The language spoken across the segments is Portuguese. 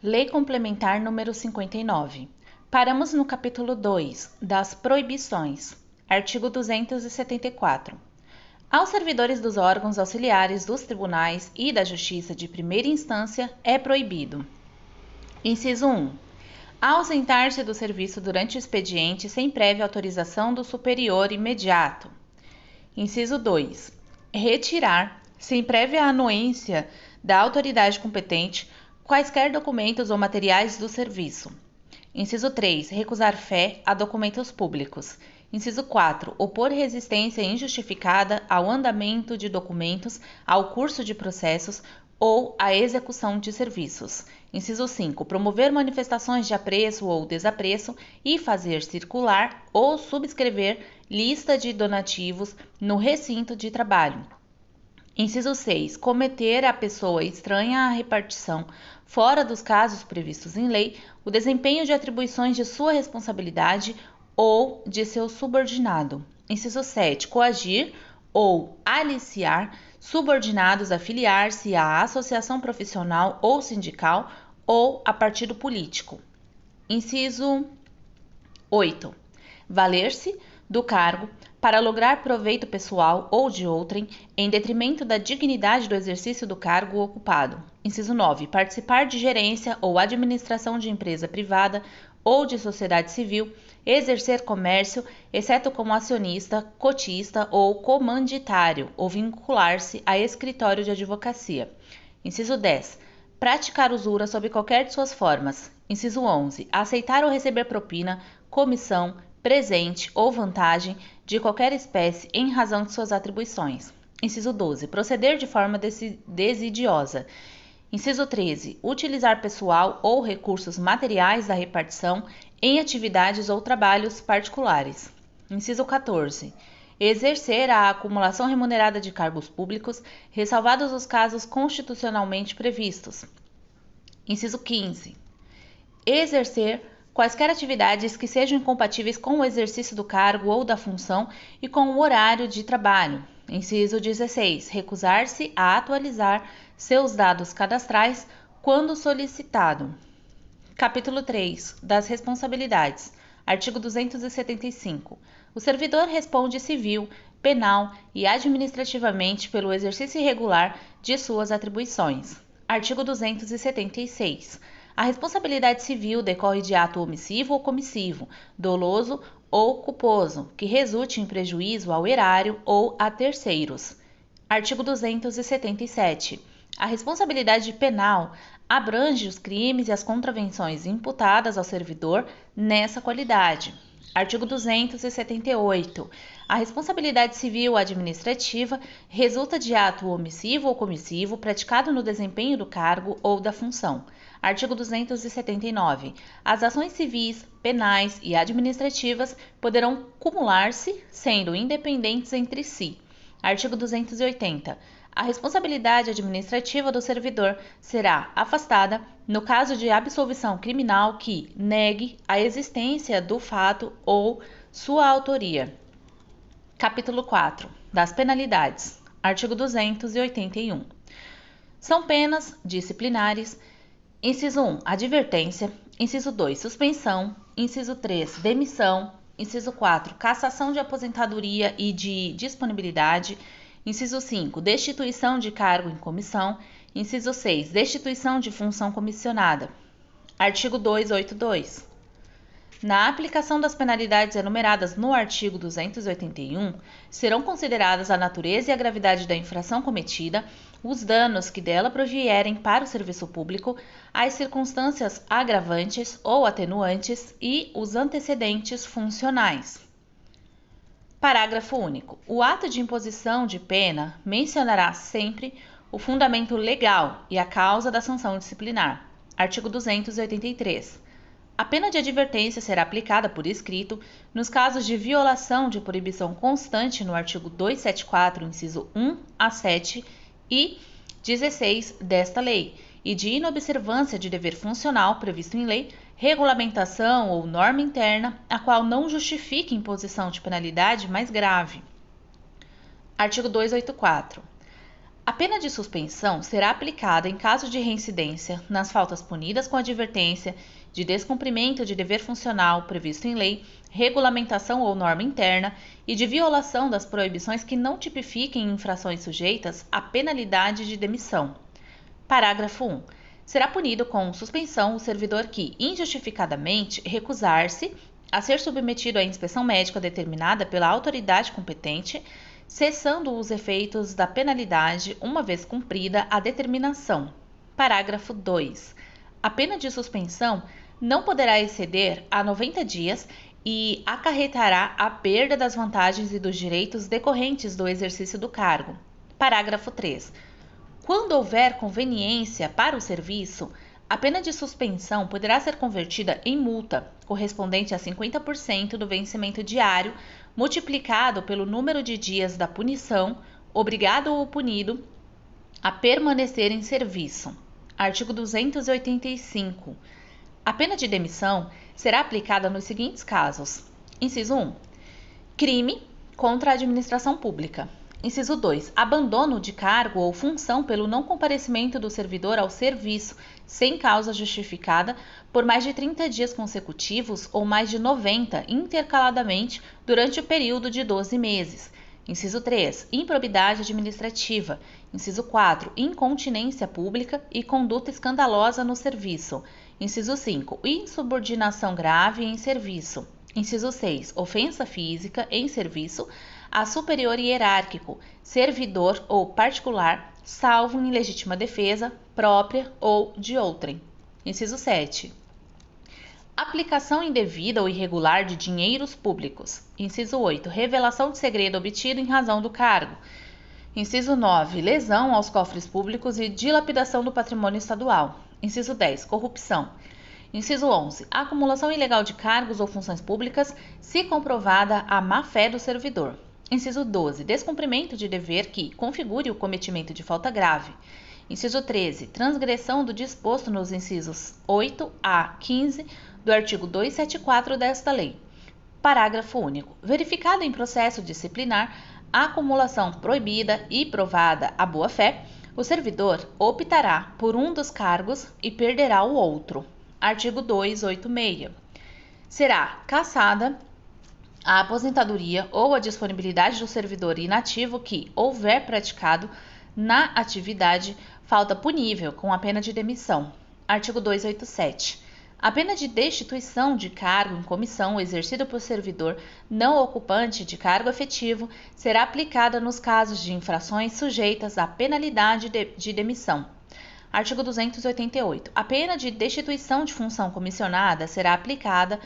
Lei Complementar número 59. Paramos no capítulo 2, das proibições. Artigo 274. Aos servidores dos órgãos auxiliares dos tribunais e da Justiça de primeira instância é proibido: inciso 1. Ausentar-se do serviço durante o expediente sem prévia autorização do superior imediato. Inciso 2. Retirar, sem prévia anuência da autoridade competente, quaisquer documentos ou materiais do serviço. Inciso 3. Recusar fé a documentos públicos. Inciso 4. Opor resistência injustificada ao andamento de documentos, ao curso de processos ou à execução de serviços. Inciso 5. Promover manifestações de apreço ou desapreço e fazer circular ou subscrever lista de donativos no recinto de trabalho. Inciso 6. Cometer a pessoa estranha à repartição, fora dos casos previstos em lei, o desempenho de atribuições de sua responsabilidade ou de seu subordinado. Inciso 7. Coagir ou aliciar subordinados a filiar-se à associação profissional ou sindical ou a partido político. Inciso 8. Valer-se do cargo para lograr proveito pessoal ou de outrem, em detrimento da dignidade do exercício do cargo ocupado. Inciso 9. Participar de gerência ou administração de empresa privada ou de sociedade civil, exercer comércio, exceto como acionista, cotista ou comanditário, ou vincular-se a escritório de advocacia. Inciso 10. Praticar usura sob qualquer de suas formas. Inciso 11. Aceitar ou receber propina, comissão, presente ou vantagem de qualquer espécie em razão de suas atribuições. Inciso 12. Proceder de forma desidiosa. Inciso 13. Utilizar pessoal ou recursos materiais da repartição em atividades ou trabalhos particulares. Inciso 14. Exercer a acumulação remunerada de cargos públicos, ressalvados os casos constitucionalmente previstos. Inciso 15. Exercer quaisquer atividades que sejam incompatíveis com o exercício do cargo ou da função e com o horário de trabalho. Inciso 16. Recusar-se a atualizar seus dados cadastrais quando solicitado. Capítulo 3. Das responsabilidades. Artigo 275. O servidor responde civil, penal e administrativamente pelo exercício irregular de suas atribuições. Artigo 276. A responsabilidade civil decorre de ato omissivo ou comissivo, doloso ou culposo, que resulte em prejuízo ao erário ou a terceiros. Artigo 277. A responsabilidade penal abrange os crimes e as contravenções imputadas ao servidor nessa qualidade. Artigo 278. A responsabilidade civil administrativa resulta de ato omissivo ou comissivo praticado no desempenho do cargo ou da função. Artigo 279. As ações civis, penais e administrativas poderão cumular-se, sendo independentes entre si. Artigo 280. A responsabilidade administrativa do servidor será afastada no caso de absolvição criminal que negue a existência do fato ou sua autoria. Capítulo 4. Das penalidades. Artigo 281. São penas disciplinares. Inciso 1. Advertência. Inciso 2. Suspensão. Inciso 3. Demissão. Inciso 4. Cassação de aposentadoria e de disponibilidade. Inciso 5. Destituição de cargo em comissão. Inciso 6. Destituição de função comissionada. Artigo 282. Na aplicação das penalidades enumeradas no artigo 281, serão consideradas a natureza e a gravidade da infração cometida, os danos que dela provierem para o serviço público, as circunstâncias agravantes ou atenuantes e os antecedentes funcionais. Parágrafo único. O ato de imposição de pena mencionará sempre o fundamento legal e a causa da sanção disciplinar. Artigo 283. A pena de advertência será aplicada por escrito nos casos de violação de proibição constante no artigo 274, inciso 1 a 7 e 16 desta lei, e de inobservância de dever funcional previsto em lei, regulamentação ou norma interna, a qual não justifique imposição de penalidade mais grave. Artigo 284. A pena de suspensão será aplicada em caso de reincidência nas faltas punidas com advertência, de descumprimento de dever funcional previsto em lei, regulamentação ou norma interna e de violação das proibições que não tipifiquem infrações sujeitas à penalidade de demissão. Parágrafo 1. Será punido com suspensão o servidor que, injustificadamente, recusar-se a ser submetido à inspeção médica determinada pela autoridade competente, cessando os efeitos da penalidade uma vez cumprida a determinação. Parágrafo 2. A pena de suspensão não poderá exceder a 90 dias e acarretará a perda das vantagens e dos direitos decorrentes do exercício do cargo. Parágrafo 3. Quando houver conveniência para o serviço, a pena de suspensão poderá ser convertida em multa, correspondente a 50% do vencimento diário, multiplicado pelo número de dias da punição, obrigado ou punido a permanecer em serviço. Artigo 285. A pena de demissão será aplicada nos seguintes casos. Inciso 1. Crime contra a administração pública. Inciso 2. Abandono de cargo ou função pelo não comparecimento do servidor ao serviço sem causa justificada por mais de 30 dias consecutivos ou mais de 90 intercaladamente durante o período de 12 meses. Inciso 3. Improbidade administrativa. Inciso 4. Incontinência pública e conduta escandalosa no serviço. Inciso 5. Insubordinação grave em serviço. Inciso 6. Ofensa física em serviço a superior hierárquico, servidor ou particular, salvo em legítima defesa, própria ou de outrem. Inciso 7. Aplicação indevida ou irregular de dinheiros públicos. Inciso 8. Revelação de segredo obtido em razão do cargo. Inciso 9. Lesão aos cofres públicos e dilapidação do patrimônio estadual. Inciso 10. Corrupção. Inciso 11. Acumulação ilegal de cargos ou funções públicas, se comprovada a má-fé do servidor. Inciso 12. Descumprimento de dever que configure o cometimento de falta grave. Inciso 13. Transgressão do disposto nos incisos 8 a 15 do artigo 274 desta lei. Parágrafo único. Verificada em processo disciplinar a acumulação proibida e provada a boa-fé, o servidor optará por um dos cargos e perderá o outro. Artigo 286. Será cassada a aposentadoria ou a disponibilidade do servidor inativo que houver praticado na atividade falta punível com a pena de demissão. Artigo 287. A pena de destituição de cargo em comissão exercida por servidor não ocupante de cargo efetivo será aplicada nos casos de infrações sujeitas à penalidade de demissão. Artigo 288. A pena de destituição de função comissionada será aplicada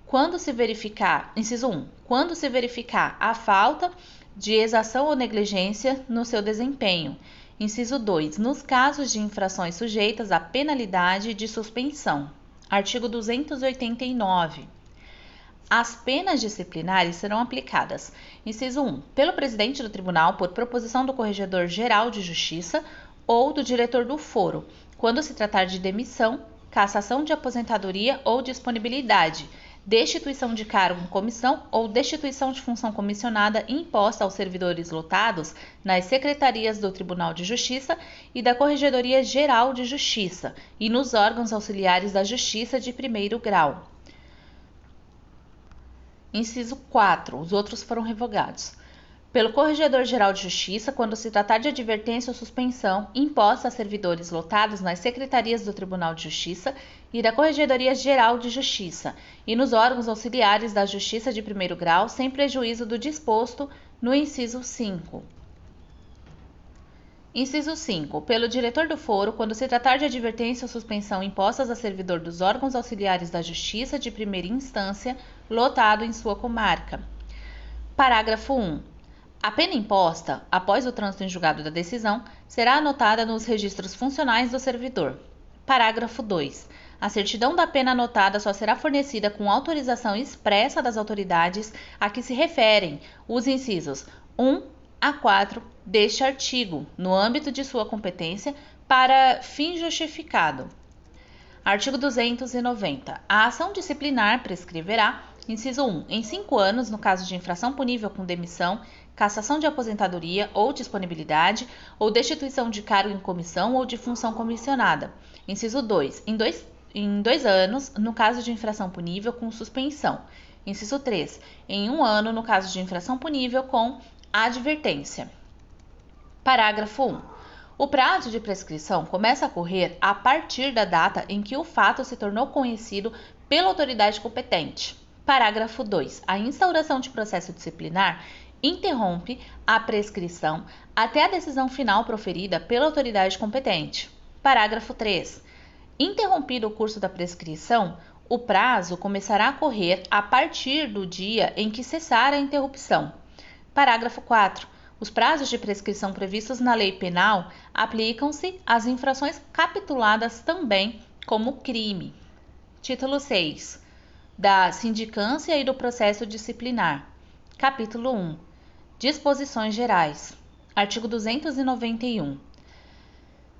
quando se verificar, inciso 1, quando se verificar a falta de exação ou negligência no seu desempenho. Inciso 2, nos casos de infrações sujeitas à penalidade de suspensão. Artigo 289. As penas disciplinares serão aplicadas, inciso 1, pelo presidente do tribunal por proposição do Corregedor-Geral de Justiça ou do diretor do foro, quando se tratar de demissão, cassação de aposentadoria ou disponibilidade, destituição de cargo em comissão ou destituição de função comissionada imposta aos servidores lotados nas secretarias do Tribunal de Justiça e da Corregedoria Geral de Justiça e nos órgãos auxiliares da Justiça de primeiro grau. Inciso 4. Os outros foram revogados. Pelo Corregedor-Geral de Justiça, quando se tratar de advertência ou suspensão imposta a servidores lotados nas secretarias do Tribunal de Justiça e da Corregedoria Geral de Justiça e nos órgãos auxiliares da Justiça de primeiro grau, sem prejuízo do disposto no inciso 5. Inciso 5. Pelo diretor do foro, quando se tratar de advertência ou suspensão impostas a servidor dos órgãos auxiliares da Justiça de primeira instância, lotado em sua comarca. Parágrafo 1. A pena imposta, após o trânsito em julgado da decisão, será anotada nos registros funcionais do servidor. Parágrafo 2. A certidão da pena anotada só será fornecida com autorização expressa das autoridades a que se referem os incisos 1 a 4 deste artigo, no âmbito de sua competência, para fim justificado. Artigo 290. A ação disciplinar prescreverá, inciso 1, em 5 anos, no caso de infração punível com demissão, cassação de aposentadoria ou disponibilidade, ou destituição de cargo em comissão ou de função comissionada. Inciso 2. Em dois anos, no caso de infração punível, com suspensão. Inciso 3. Em 1 ano, no caso de infração punível, com advertência. Parágrafo 1. O prazo de prescrição começa a correr a partir da data em que o fato se tornou conhecido pela autoridade competente. Parágrafo 2. A instauração de processo disciplinar interrompe a prescrição até a decisão final proferida pela autoridade competente. Parágrafo 3. Interrompido o curso da prescrição, o prazo começará a correr a partir do dia em que cessar a interrupção. Parágrafo 4. Os prazos de prescrição previstos na lei penal aplicam-se às infrações capituladas também como crime. Título 6. Da sindicância e do processo disciplinar. Capítulo 1. Disposições gerais. Artigo 291.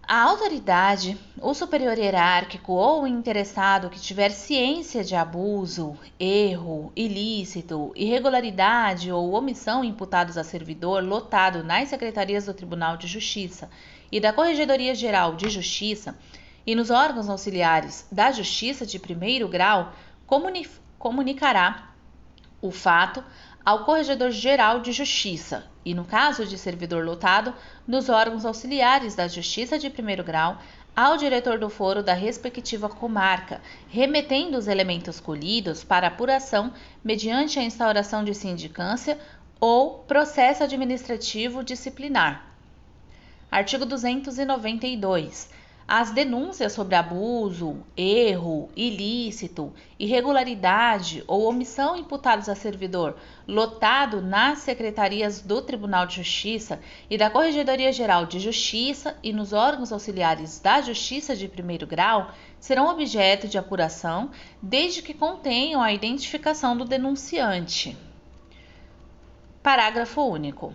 A autoridade, o superior hierárquico ou o interessado que tiver ciência de abuso, erro, ilícito, irregularidade ou omissão imputados a servidor lotado nas secretarias do Tribunal de Justiça e da Corregedoria Geral de Justiça e nos órgãos auxiliares da Justiça de primeiro grau, comunicará o fato ao Corregedor-Geral de Justiça e, no caso de servidor lotado, nos órgãos auxiliares da Justiça de primeiro grau, ao diretor do foro da respectiva comarca, remetendo os elementos colhidos para apuração mediante a instauração de sindicância ou processo administrativo disciplinar. Artigo 292. As denúncias sobre abuso, erro, ilícito, irregularidade ou omissão imputados a servidor lotado nas secretarias do Tribunal de Justiça e da Corregedoria Geral de Justiça e nos órgãos auxiliares da Justiça de primeiro grau serão objeto de apuração desde que contenham a identificação do denunciante. Parágrafo único.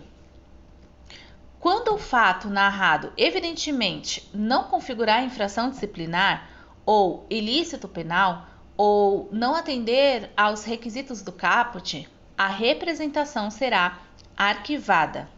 Quando o fato narrado evidentemente não configurar infração disciplinar ou ilícito penal ou não atender aos requisitos do caput, a representação será arquivada.